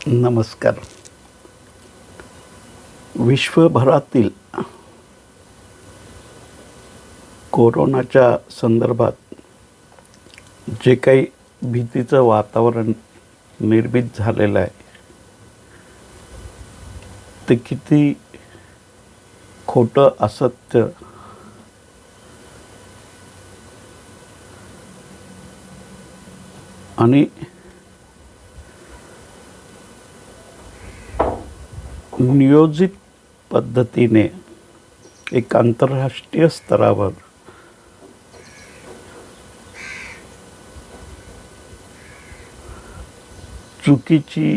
नमस्कार. विश्वभरातील कोरोनाच्या संदर्भात जे काही भीतीचं वातावरण निर्मित झालेलं आहे ते किती खोटं असत्य आणि नियोजित पद्धतीने एक आंतरराष्ट्रीय स्तरावर चुकीची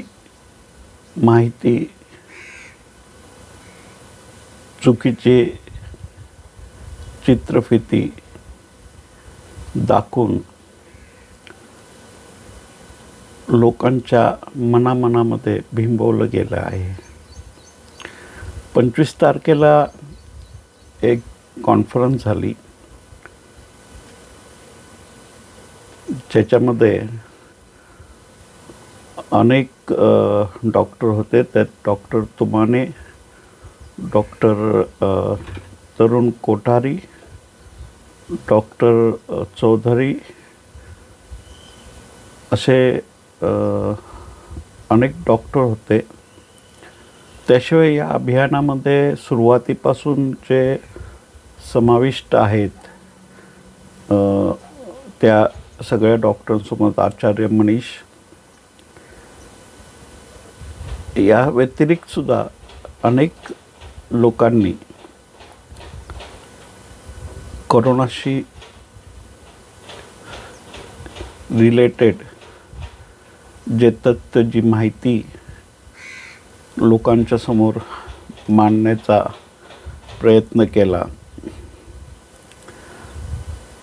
माहिती, चुकीची चित्रफिती दाखवून लोकांच्या मनामध्ये बिंबवलं गेलं आहे. 25 तारखेला एक कॉन्फरन्स झाली ज्याच्यामध्ये अनेक डॉक्टर होते. त्यात डॉक्टर तुमाने, डॉक्टर तरुण कोठारी, डॉक्टर चौधरी असे अनेक डॉक्टर होते. त्याशिवाय या अभियानामध्ये सुरुवातीपासून जे समाविष्ट आहेत त्या सगळ्या डॉक्टरांसोबत आचार्य मनीष या व्यतिरिक्त सुद्धा अनेक लोकांनी कोरोनाशी रिलेटेड जे तथ्य, जी माहिती लोकांच्या समोर मांडण्याचा प्रयत्न केला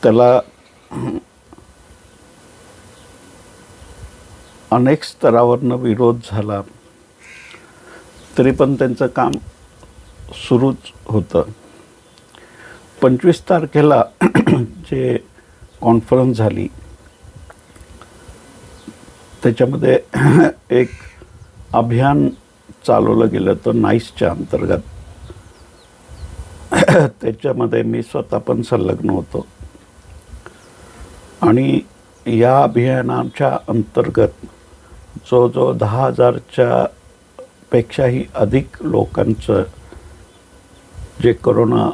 त्याला अनेक स्तरावरनं विरोध झाला, तरी पण त्यांचं काम सुरूच होतं. 25 तारखेला जे कॉन्फरन्स झाली त्याच्यामध्ये एक अभियान चालवलं गेलं तर नाईसच्या अंतर्गत. त्याच्यामध्ये मी स्वतः पण संलग्न होतो आणि या अभियानाच्या अंतर्गत जवळजवळ 10,000च्या पेक्षाही अधिक लोकांचं जे कोरोना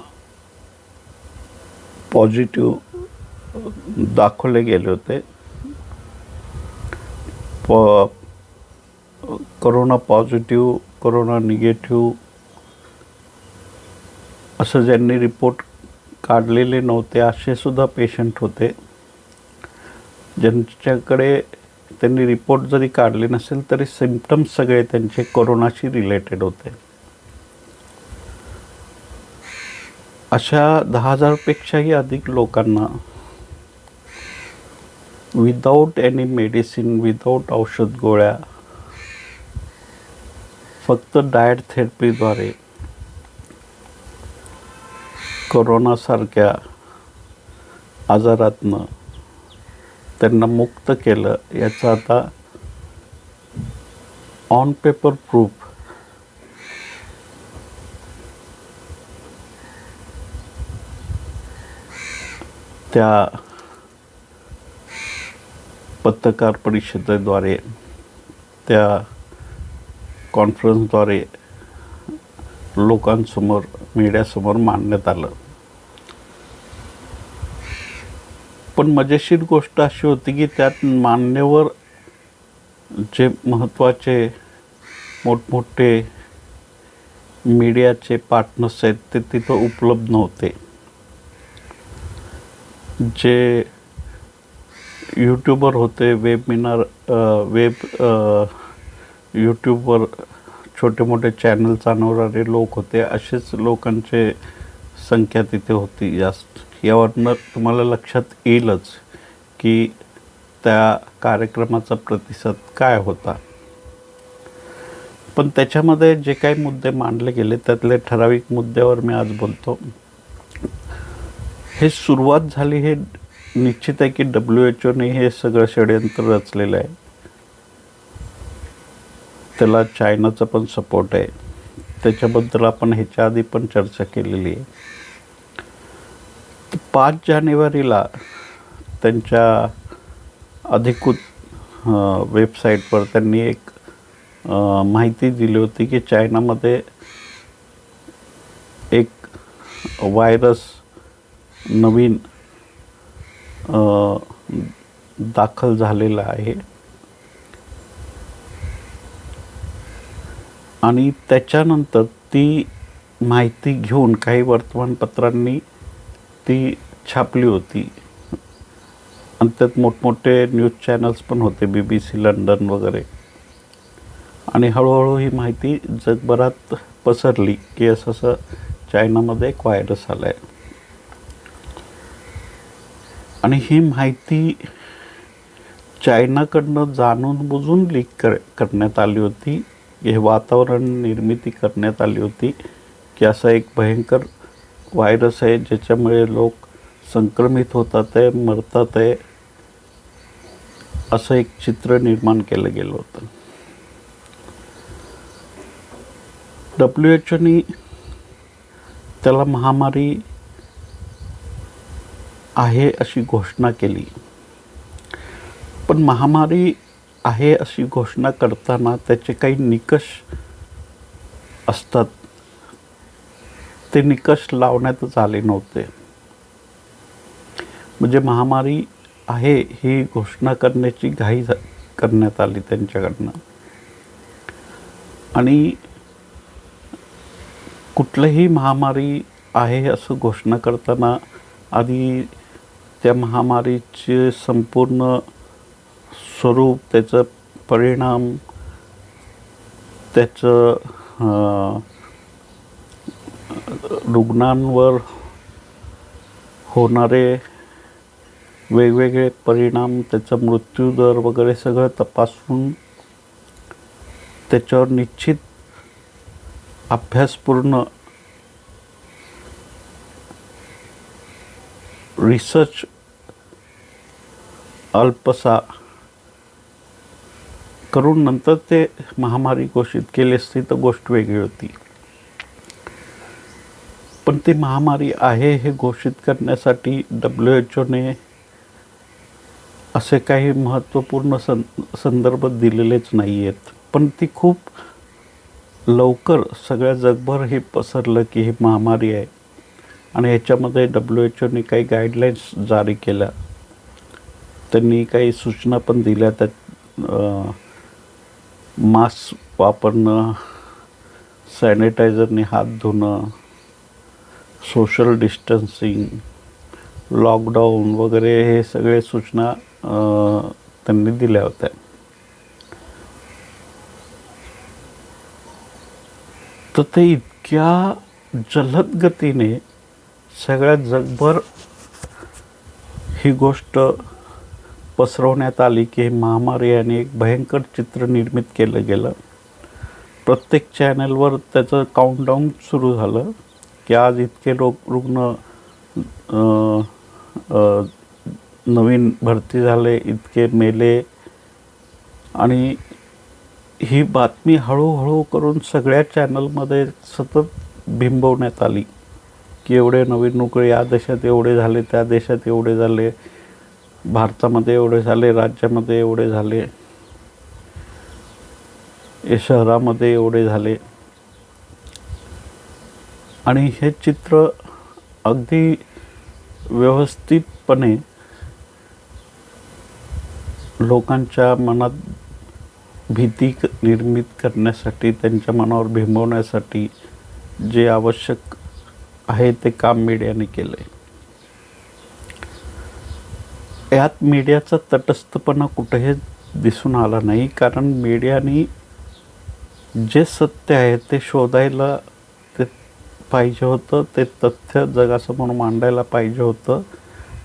पॉझिटिव्ह दाखवले गेले होते, कोरोना पॉझिटिव्ह, कोरोना निगेटिव्ह असं ज्यांनी रिपोर्ट काढलेले नव्हते असे सुद्धा पेशंट होते, ज्यांच्याकडे त्यांनी रिपोर्ट जरी काढले नसेल तरी सिम्पटम्स सगळे त्यांचे कोरोनाशी रिलेटेड होते. अशा 10,000पेक्षाही अधिक लोकांना विदाऊट एनी मेडिसिन, विदाऊट औषध गोळ्या, फक्त डाएट थेरपीद्वारे कोरोनासारख्या आजारातनं त्यांना मुक्त केलं. याचं आता ऑन पेपर प्रूफ त्या पत्रकार परिषदेद्वारे, त्या कॉन्फरन्सद्वारे लोकांसमोर, मीडियासमोर मांडण्यात आलं. पण मजेशीर गोष्ट अशी होती की त्यात मान्यवर जे महत्त्वाचे मोठमोठे मीडियाचे पार्टनर्स आहेत ते तिथं उपलब्ध नव्हते. जे यूट्यूबर होते, यूट्यूबवर छोटे मोठे चॅनल चालवणारे लोक होते, असेच लोकांचे संख्या तिथे होती जास्त. यावरनं तुम्हाला लक्षात येईलच की त्या कार्यक्रमाचा प्रतिसाद काय होता. पण त्याच्यामध्ये जे काही मुद्दे मांडले गेले त्यातले ठराविक मुद्द्यावर मी आज बोलतो. हे सुरुवात झाली हे निश्चित आहे की WHO ने हे सगळं षड्यंत्र रचलेलं आहे. त्याला चायनाचा पण सपोर्ट आहे. त्याच्याबद्दल आपण ह्याच्या आधी पण चर्चा केलेली आहे. 5 जानेवारीला त्यांच्या अधिकृत वेबसाईटवर त्यांनी एक माहिती दिली होती की चायनामध्ये एक व्हायरस नवीन दाखल झालेला आहे आणि त्याच्यानंतर ती माहिती घेऊन काही वर्तमानपत्रांनी ती छापली होती आणि त्यात मोठमोठे न्यूज चॅनल्स पण होते, BBC लंडन वगैरे. आणि हळूहळू ही माहिती जगभरात पसरली की असं चायनामध्ये एक व्हायरस आला आहे. आणि ही माहिती चायनाकडनं जाणून बुजून लीक करण्यात आली होती. हे वातावरण निर्मिती करण्यात आली होती की असा एक भयंकर व्हायरस आहे ज्याच्यामुळे लोक संक्रमित होतात आहे, मरतात आहे, असं एक चित्र निर्माण केलं गेलं होतं. WHO त्याला महामारी आहे अशी घोषणा केली. पण महामारी आहे अशी घोषणा करताना त्याचे काही निकष असतात, ते निकष लावण्यातच आले नव्हते. म्हणजे महामारी आहे ही घोषणा करण्याची घाई करण्यात आली त्यांच्याकडनं. आणि कुठलीही महामारी आहे असं घोषणा करताना आधी त्या महामारीचे संपूर्ण स्वरूप, त्याचं परिणाम, त्याचं रुग्णांवर होणारे वेगवेगळे परिणाम, त्याचा मृत्यूदर वगैरे सगळं तपासून त्याच्यावर निश्चित अभ्यासपूर्ण रिसर्च अल्पसा करून नंतर ते महामारी घोषित केली असती तर गोष्ट वेगळी होती. पण ती महामारी आहे हे घोषित करण्यासाठी WHOने असे काही महत्त्वपूर्ण संदर्भ दिलेलेच नाही आहेत. पण ती खूप लवकर सगळ्या जगभर हे पसरलं की ही महामारी आहे. आणि ह्याच्यामध्ये WHOने काही गाईडलाईन्स जारी केल्या, त्यांनी काही सूचना पण दिल्या. त्यात मास्क वापरणं, सॅनिटायझरने हात धुणं, सोशल डिस्टन्सिंग, लॉकडाऊन वगैरे हे सगळे सूचना त्यांनी दिल्या होत्या. तर ते इतक्या जलद गतीने सगळ्या जगभर ही गोष्ट पसरवण्यात आली की महामारी आणि एक भयंकर चित्र निर्मित केलं गेलं. प्रत्येक चॅनलवर त्याचं काउंटडाऊन सुरू झालं की आज इतके रुग्ण नवीन भरती झाले, इतके मेले. आणि ही बातमी हळूहळू करून सगळ्या चॅनलमध्ये सतत बिंबवण्यात आली की एवढे नवीन रुग्ण या देशात एवढे झाले, त्या देशात एवढे झाले, भारतामध्ये एवढे झाले, राज्यामध्ये एवढे झाले, या शहरामध्ये एवढे झाले. आणि हे चित्र अगदी व्यवस्थितपणे लोकांच्या मनात भीती निर्मित करण्यासाठी, त्यांच्या मनावर बिंबवण्यासाठी जे आवश्यक आहे ते काम मीडियाने केलं आहे. यात मीडियाचा तटस्थपणा कुठेही दिसून आला नाही, कारण मीडियाने जे सत्य आहे ते शोधायला ते पाहिजे होतं, ते तथ्य जगासमोर मांडायला पाहिजे होतं.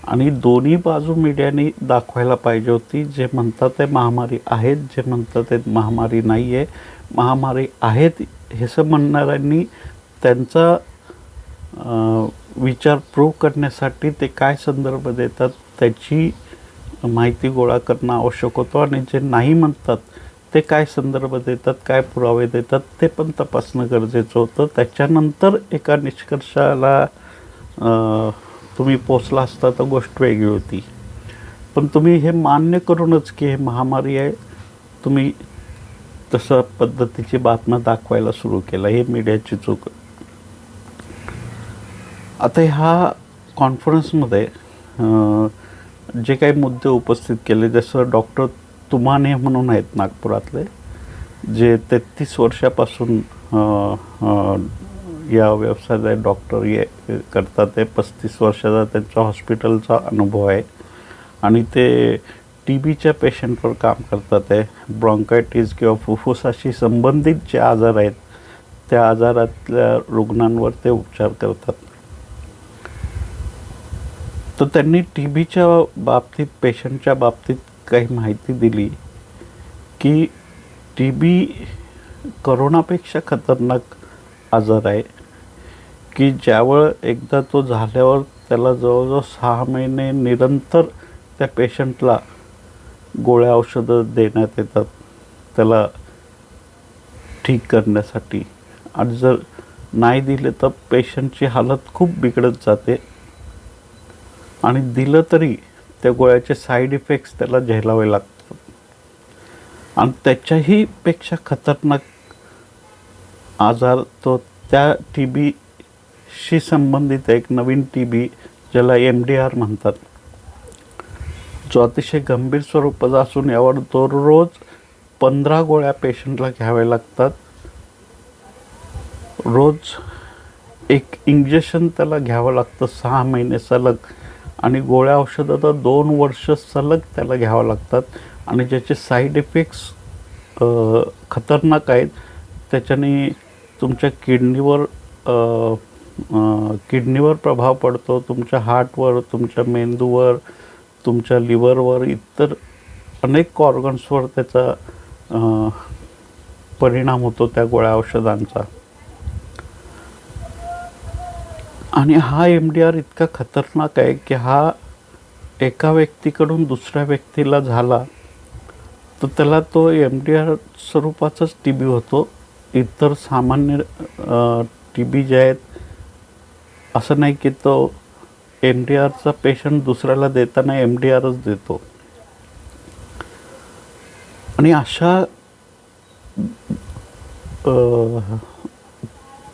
आणि दोन्ही बाजू मीडियाने दाखवायला पाहिजे होती. जे म्हणतात ते महामारी आहेत, जे म्हणतात ते महामारी नाही आहे. महामारी आहेत हे असं म्हणणाऱ्यांनी त्यांचा विचार प्रूव्ह करण्यासाठी ते काय संदर्भ देतात त्याची माहिती गोळा करणं आवश्यक होतं. आणि जे नाही म्हणतात ते काय संदर्भ देतात, काय पुरावे देतात, ते पण तपासणं गरजेचं होतं. त्याच्यानंतर एका निष्कर्षाला तुम्ही पोचला असता तर गोष्ट वेगळी होती. पण तुम्ही हे मान्य करूनच की हे महामारी आहे, तुम्ही तसं पद्धतीची बातम्या दाखवायला सुरू केलं. हे मीडियाची चूक. आता ह्या कॉन्फरन्समध्ये जे काही मुद्दे उपस्थित केले, जसं डॉक्टर तुमाने म्हणून आहेत नागपुरातले, जे 33 वर्षापासून या व्यवसायात डॉक्टर करतात. ते 35 वर्षाचा त्यांचा हॉस्पिटलचा अनुभव आहे आणि ते TBच्या पेशंटवर काम करतात आहे. ब्रॉन्कायटिस किंवा फुफ्फुसाशी संबंधित जे आजार आहेत त्या आजारातल्या रुग्णांवर ते उपचार करतात. तर त्यांनी TBच्या बाबतीत, पेशंटच्या बाबतीत काही माहिती दिली की TB करोनापेक्षा खतरनाक आजार आहे की ज्यावेळं एकदा तो झाल्यावर त्याला जवळजवळ 6 महिने निरंतर त्या पेशंटला गोळ्या औषधं देण्यात येतात त्याला ठीक करण्यासाठी. आणि जर नाही दिले तर पेशंटची हालत खूप बिघडत जाते आणि दिलं तरी त्या गोळ्याचे साईड इफेक्ट्स त्याला झेलावे लागतात. आणि त्याच्याही पेक्षा खतरनाक आजार तो त्या TBशी संबंधित एक नवीन TB ज्याला MDR म्हणतात, जो अतिशय गंभीर स्वरूपाचा असून यावर दररोज 15 गोळ्या पेशंटला घ्याव्या लागतात. रोज एक इंजेक्शन त्याला घ्यावं लागतं 6 महिने सलग, आणि गोळ्या औषधं तर 2 वर्ष सलग त्याला घ्यावं लागतात. आणि ज्याचे साईड इफेक्ट्स खतरनाक आहेत. त्याच्याने तुमच्या किडनीवर प्रभाव पडतो, तुमच्या हार्टवर, तुमच्या मेंदूवर, तुमच्या लिव्हरवर, इतर अनेक ऑर्गन्सवर त्याचा परिणाम होतो त्या गोळ्या औषधांचा. आणि हा MDR इतका खतरनाक आहे की हा एका व्यक्तीकडून दुसऱ्या व्यक्तीला झाला तर त्याला तो MDR स्वरूपाचाच TB होतो. इतर सामान्य TB जे आहेत असं नाही की तो MDRचा पेशंट दुसऱ्याला देताना MDRच देतो. आणि अशा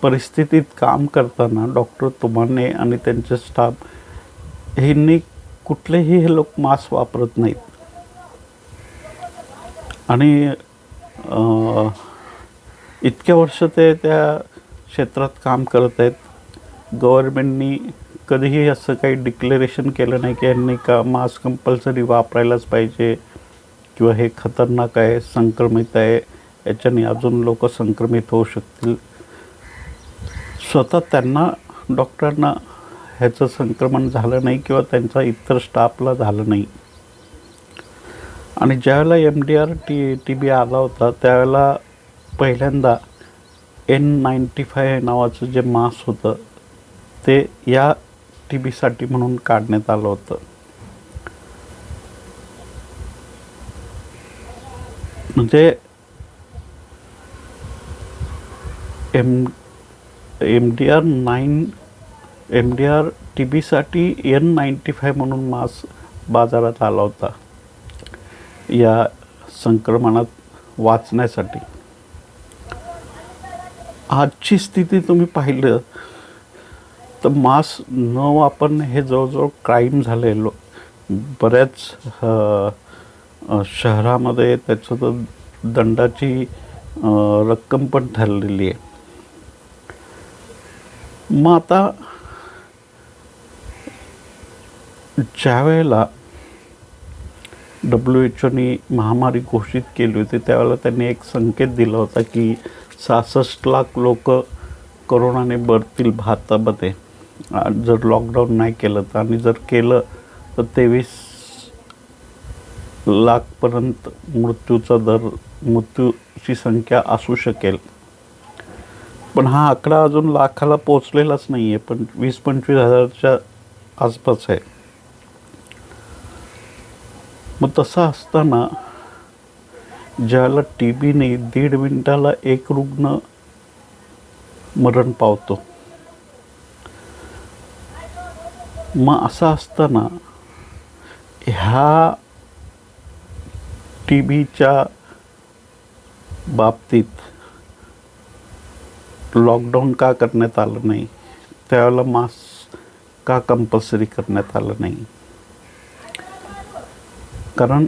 परिस्थितीत काम करताना डॉक्टर तुमाने आणि त्यांचे स्टाफ ह्यांनी कुठलेही हे लोक मास्क वापरत नाहीत. आणि इतक्या वर्ष ते त्या क्षेत्रात काम करत आहेत. गव्हर्नमेंटनी कधीही असं काही डिक्लेरेशन केलं नाही की यांनी का मास्क कंपल्सरी वापरायलाच पाहिजे किंवा हे खतरनाक आहे, संक्रमित आहे, याच्याने अजून लोक संक्रमित होऊ शकतील. स्वतः त्यांना, डॉक्टरांना ह्याचं संक्रमण झालं नाही किंवा त्यांचा इतर स्टाफला झालं नाही. आणि ज्यावेळेला MDR TB आला होता त्यावेळेला पहिल्यांदा N95 नावाचं जे मास्क होतं ते या TBसाठी म्हणून काढण्यात आलं होतं. म्हणजे MDR TBसाठी N95 म्हणून मास्क बाजारात आला होता या संक्रमणात वाचण्यासाठी. आजची स्थिती तुम्ही पाहिलं तर मास्क न वापरणे हे जवळजवळ क्राईम झाले. बऱ्याच शहरामध्ये त्याचं तर दंडाची रक्कम पण ठरलेली आहे. मग आता ज्या वेळेला WHOनी महामारी घोषित केली होती त्यावेळेला त्यांनी एक संकेत दिला होता की 66 लाख लोक कोरोनाने मरतील भारतामध्ये जर लॉकडाऊन नाही केलं तर, आणि जर केलं तर 23 लाखपर्यंत मृत्यूची संख्या असू शकेल. पण हा आकडा अजून लाखाला पोचलेलाच नाही आहे, पण 20-25 हजारच्या आसपास आहे. मग तसं असताना ज्याला टी बीने 1.5 मिनिटाला एक रुग्ण मरण पावतो. मग असं असताना ह्या टी बीच्या बाबतीत लॉकडाऊन का करण्यात आलं नाही, त्यावेळेला मास्क का कंपल्सरी करण्यात आलं नाही? कारण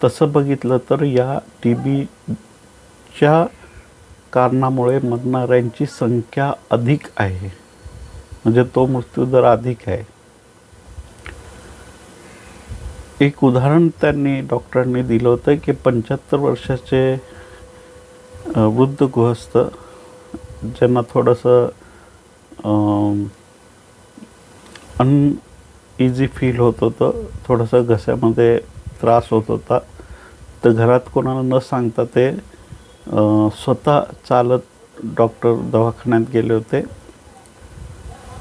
तसं बघितलं तर या टी बीच्या कारणामुळे मरणाऱ्यांची संख्या अधिक आहे, म्हणजे तो मृत्यूदर अधिक आहे. एक उदाहरण त्यांनी डॉक्टरांनी दिलं होतं की 75 वर्षाचे वृद्ध गृहस्थ ज्यांना थोडंसं अनइझी फील होत होतं, थोडंसं घशामध्ये त्रास होत होता, तर घरात कोणाला न सांगता ते स्वतः चालत दवाखान्यात गेले होते.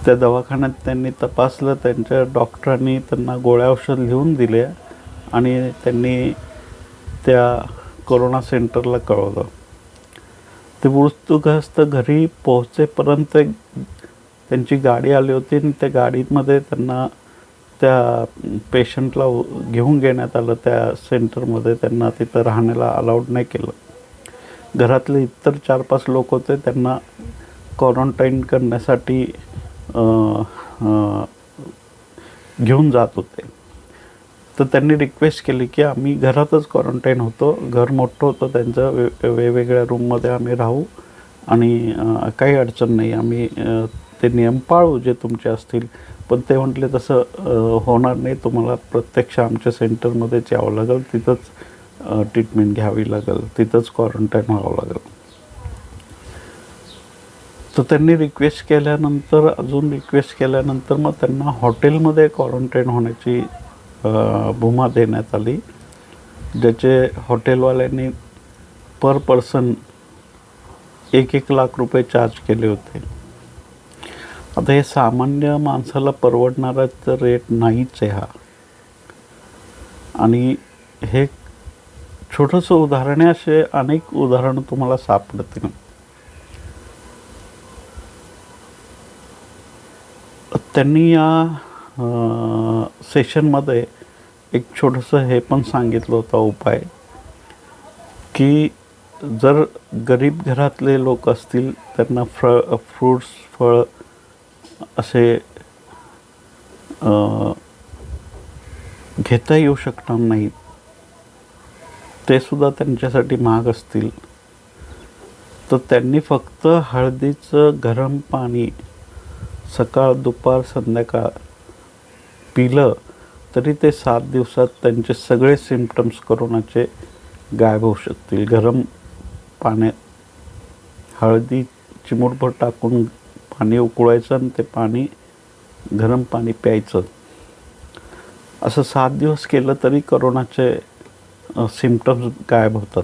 त्या दवाखान्यात त्यांनी तपासलं, त्यांच्या डॉक्टरांनी त्यांना गोळ्या औषध लिहून दिल्या आणि त्यांनी त्या कोरोना सेंटरला कळवलं. ते मृत्यूग्रस्त घरी पोहोचेपर्यंत त्यांची गाडी आली होती आणि त्या गाडीमध्ये त्यांना त्या पेशंटला घेऊन घेण्यात आलं. त्या सेंटरमध्ये त्यांना तिथं राहण्याला अलाउड नाही केलं. घरातले इतर 4-5 लोक होते, त्यांना क्वारंटाईन करण्यासाठी घेऊन जात होते. तर त्यांनी रिक्वेस्ट केली की आम्ही घरातच क्वारंटाईन होतो, घर मोठं होतं त्यांचं, वेगवेगळ्या रूममध्ये आम्ही राहू आणि काही अडचण नाही, आम्ही ते नियम पाळू जे तुमचे असतील. पण ते म्हटले तसं होणार नाही, तुम्हाला प्रत्यक्ष आमच्या सेंटरमध्येच यावं लागेल, तिथंच ट्रीटमेंट घ्यावी लागेल, तिथंच क्वारंटाईन व्हावं लागेल. तर त्यांनी रिक्वेस्ट केल्यानंतर मग त्यांना हॉटेलमध्ये क्वारंटाईन होण्याची भूमा देण्यात आली, ज्याचे हॉटेलवाल्यांनी पर पर्सन 1 लाख रुपये चार्ज केले होते. आता हे सामान्य माणसाला परवडणारा तर रेट नाहीच आहे हा. आणि हे छोटंसं उदाहरण आहे, असे अनेक उदाहरणं तुम्हाला सापडतील. त्यांनी या सेशनमध्ये एक छोटंसं हे पण सांगितलं होतं उपाय, की जर गरीब घरातले लोक असतील त्यांना फ्रूट्स, फळ असे घेता येऊ शकणार नाहीत, ते सुद्धा त्यांच्यासाठी महाग असतील, तर त्यांनी फक्त हळदीचं गरम पाणी सकाळ, दुपार, संध्याकाळ पिलं तरी ते 7 दिवसात त्यांचे सगळे सिम्पटम्स कोरोनाचे गायब होऊ शकतील. गरम पाण्यात हळदी चिमूटभर टाकून पाणी उकळायचं आणि ते पाणी, गरम पाणी प्यायचं. असं 7 दिवस केलं तरी कोरोनाचे सिम्पटम्स गायब होतात.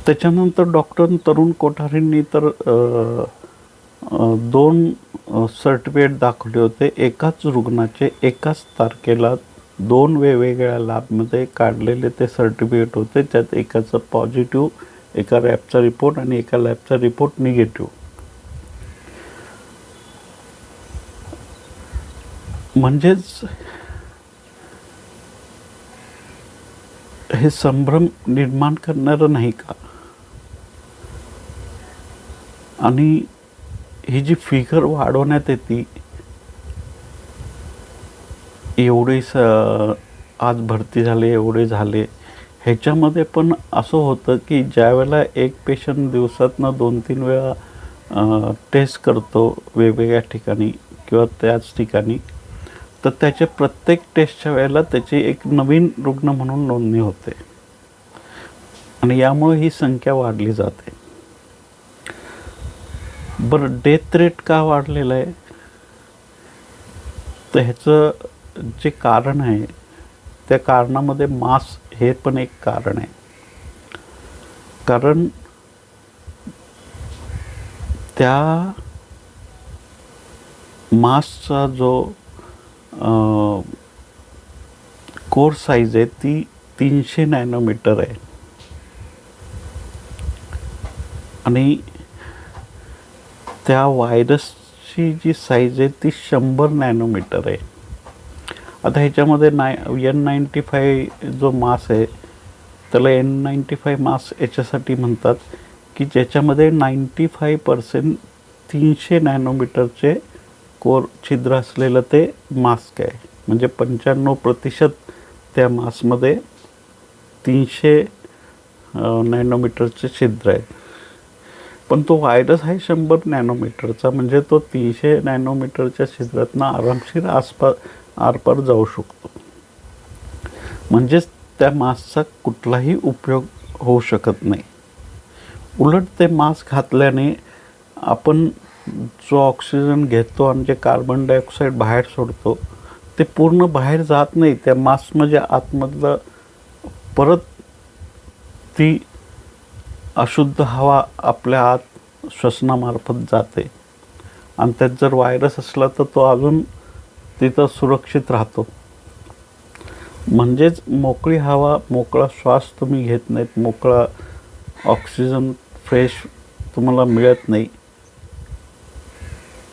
त्याच्यानंतर डॉक्टर तरुण कोठारींनी तर 2 सर्टिफिकेट दाखवले होते. एकाच रुग्णाचे एकाच तारखेला 2 वेगवेगळ्या लॅबमध्ये काढलेले ते सर्टिफिकेट होते. त्यात एकाचं पॉझिटिव्ह, एका लॅबचा रिपोर्ट आणि एका लॅबचा रिपोर्ट निगेटिव्ह. म्हणजेच हे संभ्रम निर्माण करणारं नाही का? आणि ही जी फिगर वाढवण्यात येते, एवढे आज भरती झाले, एवढे झाले, ह्याच्यामध्ये पण असं होतं की ज्यावेळेला एक पेशंट दिवसातनं 2-3 वेळा टेस्ट करतो वेगवेगळ्या ठिकाणी किंवा त्याच ठिकाणी, तर त्याच्या प्रत्येक टेस्टच्या वेळेला त्याची एक नवीन रुग्ण म्हणून नोंदणी होते आणि यामुळे ही संख्या वाढली जाते. बरं, डेथ रेट का वाढलेलं आहे? तर ह्याचं जे कारण आहे, त्या कारणामध्ये मास्क हे पण एक कारण आहे. कारण त्या मास्कचा जो कोर साईज आहे ती 300 नॅनोमीटर आहे आणि त्या व्हायरसची जी साईज आहे ती 100 नॅनोमीटर आहे. आता ह्याच्यामध्ये N95 जो मास आहे त्याला N95 मास याच्यासाठी म्हणतात की ज्याच्यामध्ये 95% 300 नॅनोमीटरचे कोर छिद्र असलेलं ते मास्क आहे. म्हणजे 95% त्या मास्कमध्ये 300 नॅनोमीटरचे छिद्र आहेत. पण तो व्हायरस आहे 100 नॅनोमीटरचा, म्हणजे तो 300 नॅनोमीटरच्या छिद्रातनं आरामशीर आरपार जाऊ शकतो. म्हणजेच त्या मास्कचा कुठलाही उपयोग होऊ शकत नाही. उलट ते मास्क घातल्याने आपण जो ऑक्सिजन घेतो आणि जे कार्बन डायऑक्साईड बाहेर सोडतो ते पूर्ण बाहेर जात नाही. त्या मास्क म्हणजे आतमधलं परत ती अशुद्ध हवा आपल्या आत श्वसनामार्फत जाते आणि त्यात जर व्हायरस असला तर तो अजून तिथं सुरक्षित राहतो. म्हणजेच मोकळी हवा, मोकळा श्वास तुम्ही घेत नाहीत, मोकळा ऑक्सिजन फ्रेश तुम्हाला मिळत नाही.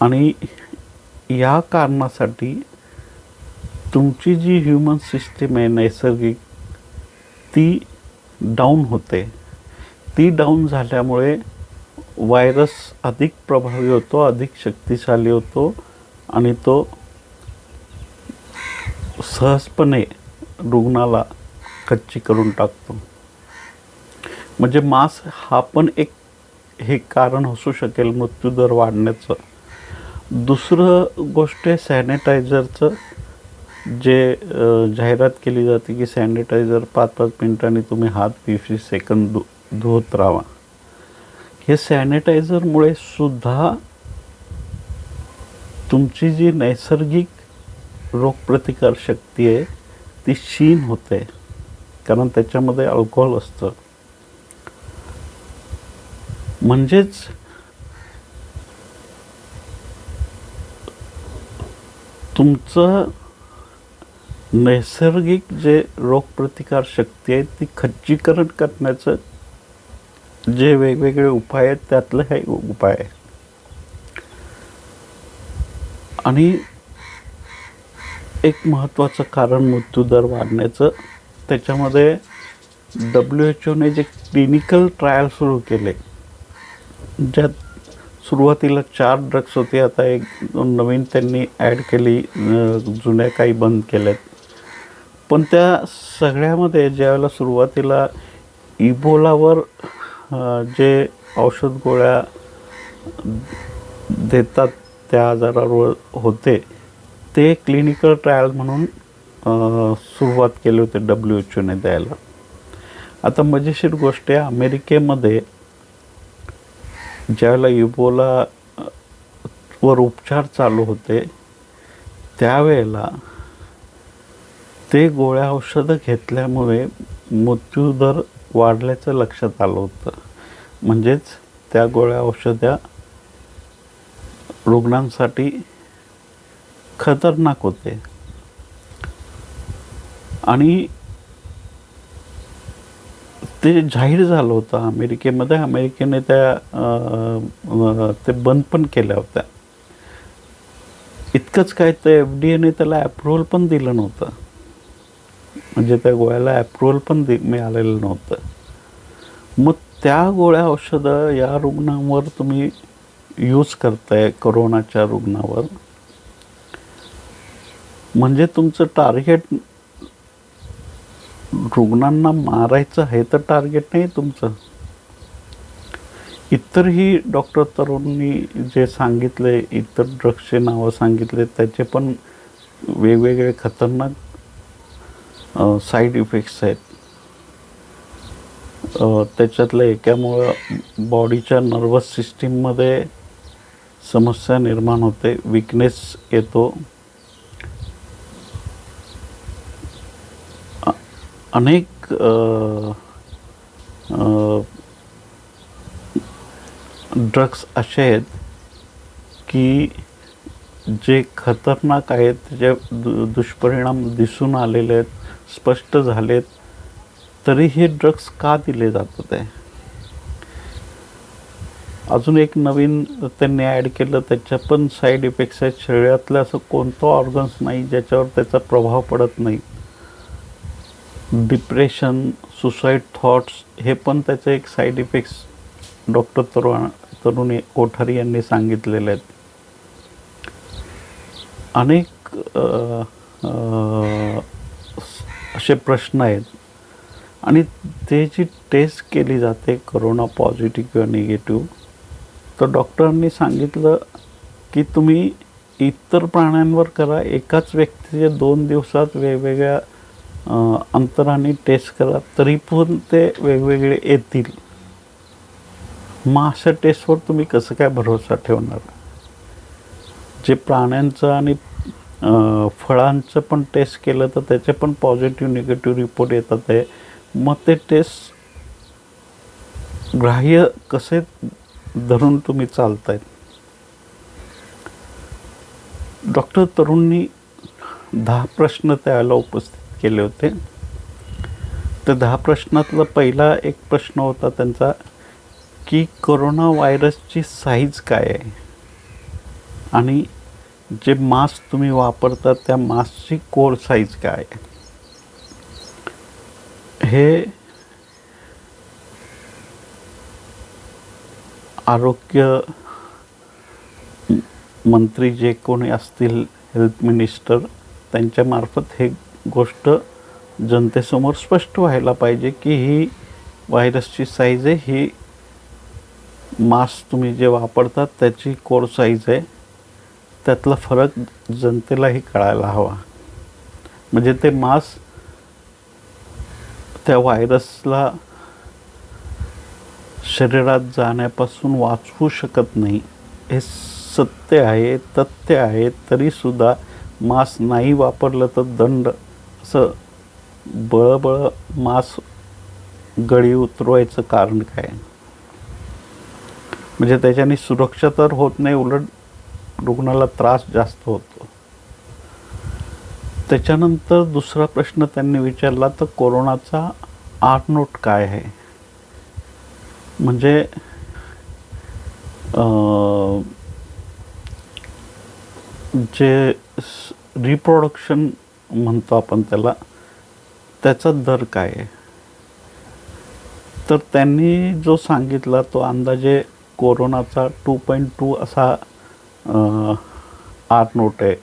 आणि या कारणासाठी तुमची जी ह्युमन सिस्टीम आहे नैसर्गिक, ती डाऊन होते. ती डाऊन झाल्यामुळे व्हायरस अधिक प्रभावी होतो, अधिक शक्तिशाली होतो आणि तो सहजपणे रुग्णाला कच्ची करून टाकतो. म्हणजे मास्क हा पण एक हे कारण असू शकेल मृत्यूदर वाढण्याचं. दुसरं गोष्ट आहे सॅनिटायझरचं, जे जाहिरात केली जाते की सॅनिटायझर 5-5 मिनिटांनी तुम्ही हात 20 सेकंद धुवत राहा. हे सॅनिटायझरमुळे सुद्धा तुमची जी नैसर्गिक रोगप्रतिकार शक्ती आहे ती क्षीण होते, कारण त्याच्यामध्ये अल्कोहोल असतं. म्हणजेच तुमचं नैसर्गिक जे रोगप्रतिकार शक्ती आहे ती खच्चीकरण करण्याचं जे वेगवेगळे उपाय आहेत त्यातलं हे उपाय आहे. आणि एक महत्त्वाचं कारण मृत्यूदर वाढण्याचं, त्याच्यामध्ये WHO जे क्लिनिकल ट्रायल सुरू केले, ज्यात सुरुवातीला 4 ड्रग्स होते, आता एक नवीन त्यांनी ॲड केली, जुन्या काही बंद केल्यात. पण त्या सगळ्यामध्ये ज्यावेळेला सुरुवातीला इबोलावर जे औषध गोळ्या देतात त्या आजारावर होते, ते क्लिनिकल ट्रायल म्हणून सुरुवात केली होती WHO द्यायला. आता मजेशीर गोष्ट आहे, अमेरिकेमध्ये ज्यावेळेला इबोला वर उपचार चालू होते त्यावेळेला ते गोळ्या औषधं घेतल्यामुळे मृत्यूदर वाढल्याचं लक्षात आलं होतं. म्हणजेच त्या गोळ्या औषध्या रुग्णांसाठी खतरनाक होते. आणि ते जाहीर झालं होतं अमेरिकेमध्ये. अमेरिकेने ते बंद पण केल्या होत्या. इतकंच काय, तर FDAने त्याला अप्रुव्हल पण दिलं नव्हतं. म्हणजे त्या गोळ्याला अप्रुव्हल पण मिळालेलं नव्हतं. मग त्या गोळ्या औषधं या रुग्णांवर तुम्ही यूज करताय, कोरोनाच्या रुग्णावर, म्हणजे तुमचं टार्गेट रुग्णांना मारायचं आहे तर टार्गेट नाही तुमचं. इतरही डॉक्टर तरुणांनी जे सांगितले, इतर ड्रग्सचे नावं सांगितले, त्याचे पण वेगवेगळे खतरनाक साईड इफेक्ट्स आहेत. त्याच्यातलं एकामुळं बॉडीच्या नर्वस सिस्टीममध्ये समस्या निर्माण होते, विकनेस येतो. अनेक ड्रग्स असे आहेत की जे खतरनाक आहेत, त्याचे दुष्परिणाम दिसून आलेले आहेत, स्पष्ट झालेत. तरी हे ड्रग्स का दिले जातात आहे. अजून एक नवीन त्यांनी ॲड केलं, त्याच्या पण साईड इफेक्ट्स आहेत. शरीरातलं असं कोणतं ऑर्गन्स नाही ज्याच्यावर त्याचा प्रभाव पडत नाही. डिप्रेशन, सुसाईड थॉट्स हे पण त्याचे एक साईड इफेक्ट्स डॉक्टर तरुणी कोठारी यांनी सांगितलेले आहेत. अनेक असे प्रश्न आहेत आणि ते जी टेस्ट केली जाते कोरोना पॉझिटिव्ह किंवा निगेटिव्ह, तर डॉक्टरांनी सांगितलं की तुम्ही इतर प्राण्यांवर करा, एकाच व्यक्तीचे 2 दिवसात वेगवेगळ्या अंतराने टेस्ट करा, तरी पण ते वेगवेगळे येतील. मग अशा टेस्टवर तुम्ही कसं काय भरोसा ठेवणार. जे प्राण्यांचं आणि फळांचं पण टेस्ट केलं तर त्याचे पण पॉझिटिव्ह निगेटिव्ह रिपोर्ट येतात आहे. मग ते टेस्ट ग्राह्य कसे धरून तुम्ही चालतायत. डॉक्टर तरुणनी 10 प्रश्न त्याला उपस्थित केले होते. तर 10 प्रश्नातला पहिला एक प्रश्न होता त्यांचा की कोरोना व्हायरसची साईज काय आहे आणि जे मास्क तुम्ही वापरता त्या मास्कची कोर साईज काय आहे. हे आरोग्य मंत्री जे कोणी असतील, हेल्थ मिनिस्टर, त्यांच्यामार्फत हे गोष्ट जनतेसमोर स्पष्ट व्हायला पाहिजे की ही व्हायरसची साईज आहे, ही मास्क तुम्ही जे वापरतात त्याची कोर साईज आहे. त्यातला फरक जनतेलाही कळायला हवा. म्हणजे ते मास्क त्या व्हायरसला शरीरात जाण्यापासून वाचवू शकत नाही, हे सत्य आहे, तथ्य आहे. तरीसुद्धा मास्क नाही वापरलं तर दंड, असं बळबळ मास्क गळी उतरवायचं कारण काय. म्हणजे त्याच्याने सुरक्षा तर होत नाही, उलट रुग्णाला त्रास जास्त होतो. त्याच्यानंतर दुसरा प्रश्न त्यांनी विचारला तर कोरोनाचा आर नोट काय आहे. म्हणजे जे रिप्रोडक्शन म्हणतो आपण त्याला, त्याचा दर काय आहे. तर त्यांनी जो सांगितला तो अंदाजे कोरोनाचा 2.2 असा आर नोट आहे.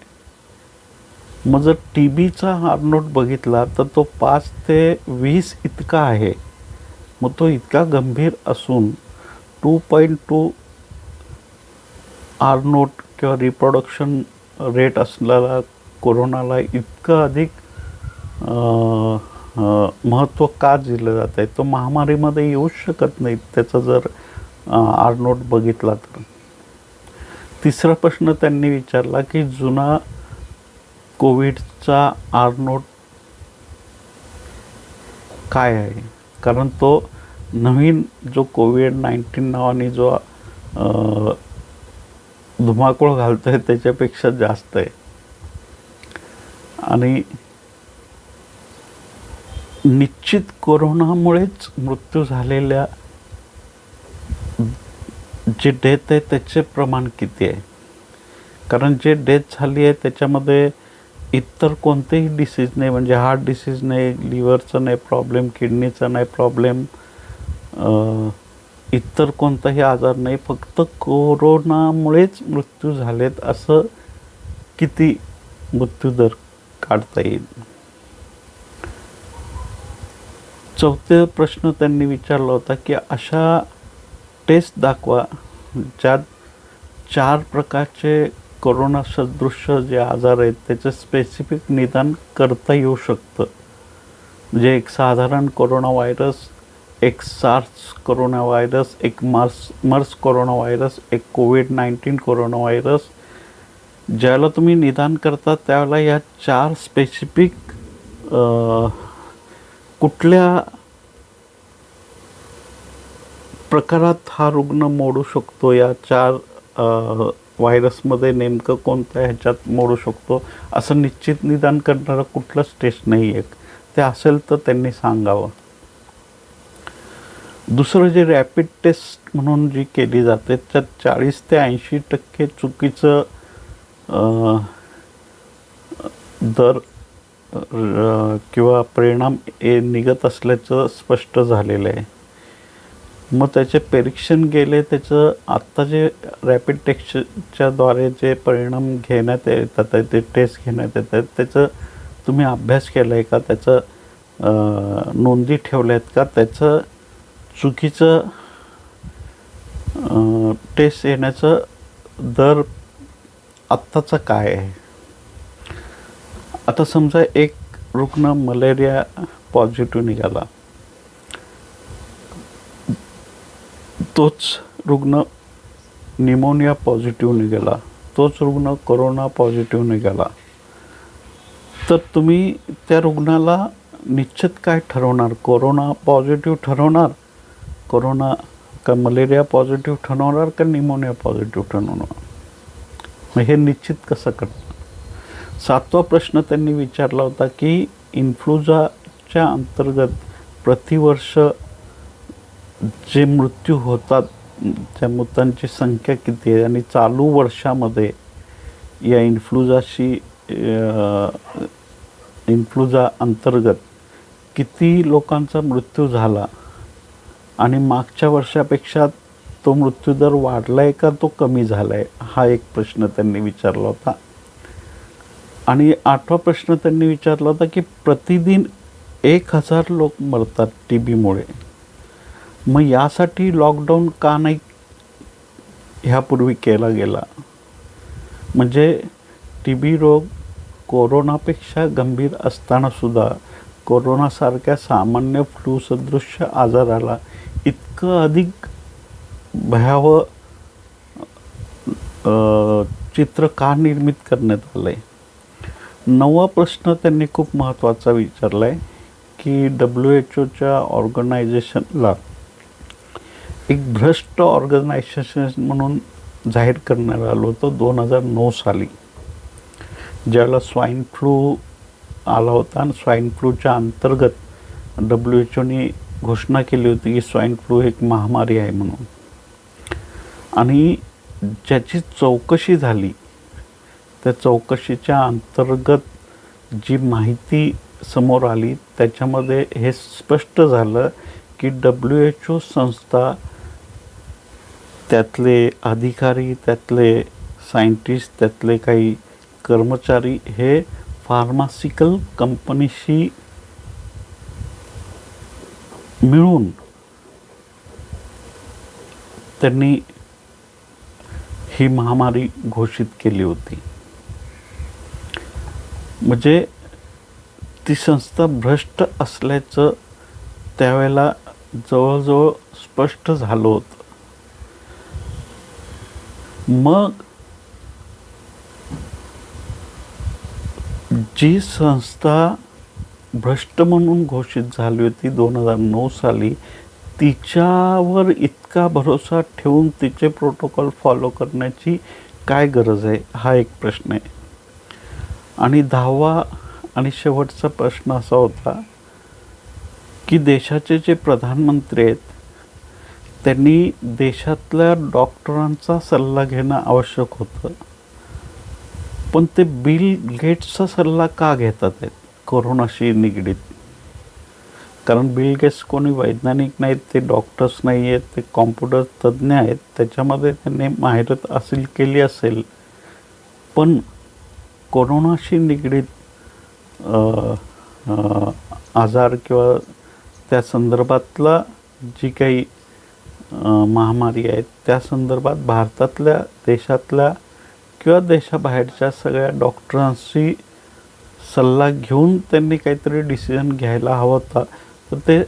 मग जर TBचा आर नोट बघितला तर तो 5 ते 20 इतका आहे. मग तो इतका गंभीर असून 2.2 आर नोट किंवा रिप्रोडक्शन रेट असलेला कोरोनाला इतकं अधिक महत्त्व का दिलं जात आहे. तो महामारीमध्ये येऊच शकत नाही त्याचा जर आर नोट बघितला तर. तिसरा प्रश्न त्यांनी विचारला की जुना कोविडचा आर नोट काय आहे. कारण तो नवीन जो COVID-19 नावाने जो धुमाकूळ घालतो आहे त्याच्यापेक्षा जास्त आहे. आणि निश्चित कोरोनामुळेच मृत्यू झालेल्या जे डेथ आहे त्याचे प्रमाण किती आहे. कारण जे डेथ झाली आहे त्याच्यामध्ये इतर कोणतेही डिसीज नाही, म्हणजे हार्ट डिसीज नाही, लिव्हरचा नाही प्रॉब्लेम, किडनीचा नाही प्रॉब्लेम, इतर कोणताही आजार नाही, फक्त कोरोनामुळेच मृत्यू झालेत. असं किती मृत्यूदर काढता येईल. चौथा प्रश्न त्यांनी विचारला होता की अशा टेस्ट दाखवा ज्यात 4 प्रकारचे कोरोना सदृश्य जे आजार आहेत त्याचं स्पेसिफिक निदान करता येऊ शकतं. म्हणजे एक साधारण कोरोना व्हायरस, एक सार्स कोरोना व्हायरस, एक मर्स कोरोना व्हायरस, एक COVID-19 कोरोना व्हायरस. ज्याला तुम्ही निदान करता त्यावेळेला या 4 स्पेसिफिक कुठल्या प्रकारात हा रुग्ण मोडू शकतो, या 4 व्हायरसमध्ये नेमकं कोणत्या ह्याच्यात मोडू शकतो असं निश्चित निदान करणारं कुठलंच टेस्ट नाही आहे. ते असेल तर त्यांनी सांगावं. दुसरं जे रॅपिड टेस्ट म्हणून जी केली जाते त्यात 40 ते 80% चुकीचं दर किंवा परिणाम निघत असल्याचं स्पष्ट झालेलं आहे. मग त्याचे परीक्षण गेले, त्याचं आत्ता जे रॅपिड टेस्टच्या द्वारे जे परिणाम घेण्यात येतात, ते टेस्ट घेण्यात येतात, त्याचं तुम्ही अभ्यास केला आहे का? त्याचं नोंदी ठेवल्या आहेत का? त्याचं चुकीचं टेस्ट येण्याचं दर आत्ताचा काय आहे? आता समजा एक रुग्ण मलेरिया पॉझिटिव्ह निघाला, तोच रुग्ण निमोनिया पॉझिटिव्ह निघाला, तोच रुग्ण कोरोना पॉझिटिव्ह निघाला, तर तुम्ही त्या रुग्णाला निश्चित काय ठरवणार? कोरोना पॉझिटिव्ह ठरवणार, कोरोना का मलेरिया पॉझिटिव्ह ठरवणार, का निमोनिया पॉझिटिव्ह ठरवणार? मग हे निश्चित कसं करणार? 7वा प्रश्न त्यांनी विचारला होता की इन्फ्लुएन्झाच्या अंतर्गत प्रतिवर्ष जे मृत्यू होतात त्या मृतांची संख्या किती आहे, आणि चालू वर्षामध्ये या इन्फ्लुएन्झा अंतर्गत किती लोकांचा मृत्यू झाला, आणि मागच्या वर्षापेक्षा तो मृत्यूदर वाढला आहे का तो कमी झाला आहे, हा एक प्रश्न त्यांनी विचारला होता. आणि 8वा प्रश्न त्यांनी विचारला होता की प्रतिदिन 1000 लोक मरतात TBमुळे, मग यासाठी लॉकडाऊन का नाही ह्यापूर्वी केला गेला? म्हणजे TB रोग कोरोनापेक्षा गंभीर असतानासुद्धा कोरोनासारख्या सामान्य फ्लू सदृश्य आजाराला इतकं अधिक भयावह चित्र का निर्मित करण्यात आलं आहे? 9वा प्रश्न त्यांनी खूप महत्त्वाचा विचारला आहे की WHO ऑर्गनायझेशनला एक भ्रष्ट ऑर्गनायझेशन म्हणून जाहीर करण्यात आलं होतं 2009 साली, ज्यावेळेला स्वाईन फ्लू आला होता. आणि स्वाईन फ्लूच्या अंतर्गत WHOने घोषणा केली होती की स्वाईन फ्लू एक महामारी आहे म्हणून. आणि ज्याची चौकशी झाली, त्या चौकशीच्या अंतर्गत जी माहिती समोर आली त्याच्यामध्ये हे स्पष्ट झालं की WHO संस्था, त्यातले अधिकारी, त्यातले सायंटिस्ट, त्यातले काही कर्मचारी हे फार्मास्युटिकल कंपनीशी मिळून त्यांनी ही महामारी घोषित केली होती. म्हणजे ती संस्था भ्रष्ट असल्याचं त्यावेळेला जवळजवळ स्पष्ट झालं होतं. मग जी संस्था भ्रष्ट म्हणून घोषित झाली होती 2009 साली, तिच्यावर इतका भरोसा ठेवून तिचे प्रोटोकॉल फॉलो करण्याची काय गरज आहे, हा एक प्रश्न आहे. आणि 10वा आणि शेवटचा प्रश्न असा होता की देशाचे जे प्रधानमंत्री आहेत त्यांनी देशातल्या डॉक्टरांचा सल्ला घेणं आवश्यक होतं, पण ते बिल गेट्सचा सल्ला का घेतात आहेत कोरोनाशी निगडीत? कारण बिल गेट्स कोणी वैज्ञानिक नाहीत, ते डॉक्टर्स नाही आहेत, ते कॉम्प्युटर तज्ज्ञ आहेत. त्याच्यामध्ये त्यांनी माहिरत हासिल केली असेल, पण कोरोनाशी निगडीत आजार किंवा त्या संदर्भातला जी काही महामारी आहेत त्या संदर्भात भारतातल्या, देशातल्या किंवा देशाबाहेरच्या सगळ्या डॉक्टरांशी सल्ला घेऊन त्यांनी काहीतरी डिसिजन घ्यायला हवा होता. तर ते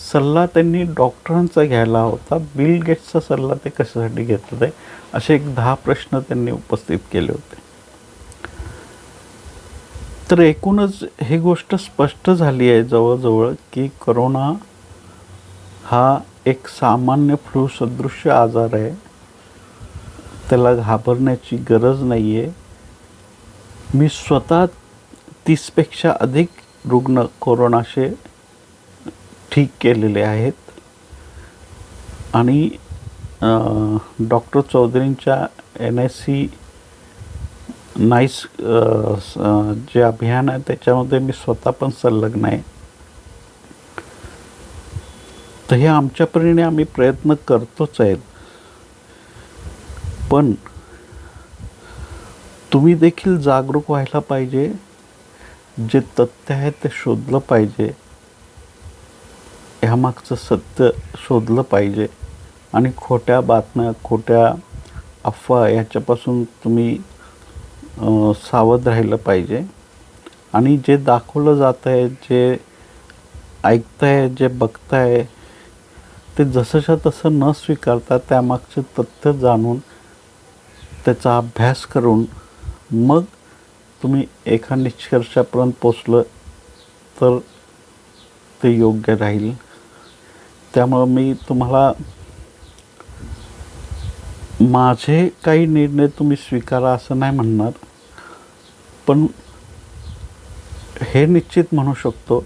सल्ला त्यांनी डॉक्टरांचा घ्यायला होता, बिल गेट्सचा सल्ला ते कशासाठी घेतात आहे, असे एक 10 प्रश्न त्यांनी उपस्थित केले होते. तर एकूणच ही गोष्ट स्पष्ट झाली आहे जवळजवळ की कोरोना हा एक सामान्य फ्लू सदृश्य आजार आहे, त्याला घाबरण्याची गरज नाही आहे. मी स्वतः 30पेक्षा अधिक रुग्ण कोरोनाचे ठीक केलेले आहेत. आणि डॉक्टर चौधरींच्या NIC नाईस जे अभियान आहे त्याच्यामध्ये मी स्वतः पण संलग्न आहे. तर हे आमच्या परीने आम्ही प्रयत्न करतोच आहेत. पण तुम्ही देखील जागरूक व्हायला पाहिजे. जे तथ्य आहे ते शोधलं पाहिजे. ह्यामागचं सत्य शोधलं पाहिजे आणि खोट्या बातम्या, खोट्या अफवा याच्यापासून तुम्ही सावध राहिलं पाहिजे. आणि जे दाखवलं जात आहे, जे ऐकताय, जे बघताय, ते जसंच्या तसं न स्वीकारता त्यामागचे तथ्य जाणून त्याचा अभ्यास करून मग तुम्ही एका निष्कर्षापर्यंत पोचलं तर ते योग्य राहील. त्यामुळं मी तुम्हाला माझे काही निर्णय तुम्ही स्वीकारा असं नाही म्हणणार, पण हे निश्चित म्हणू शकतो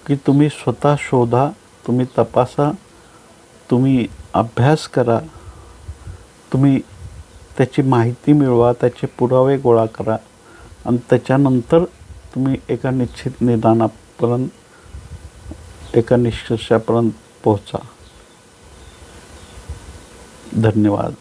की तुम्ही स्वतः शोधा, तुम्ही तपासा, तुम्ही अभ्यास करा, तुम्ही त्याची माहिती मिळवा, त्याचे पुरावे गोळा करा आणि त्याच्यानंतर तुम्ही एका निश्चित निदानापर्यंत, एका निष्कर्षापर्यंत पोहोचा. धन्यवाद.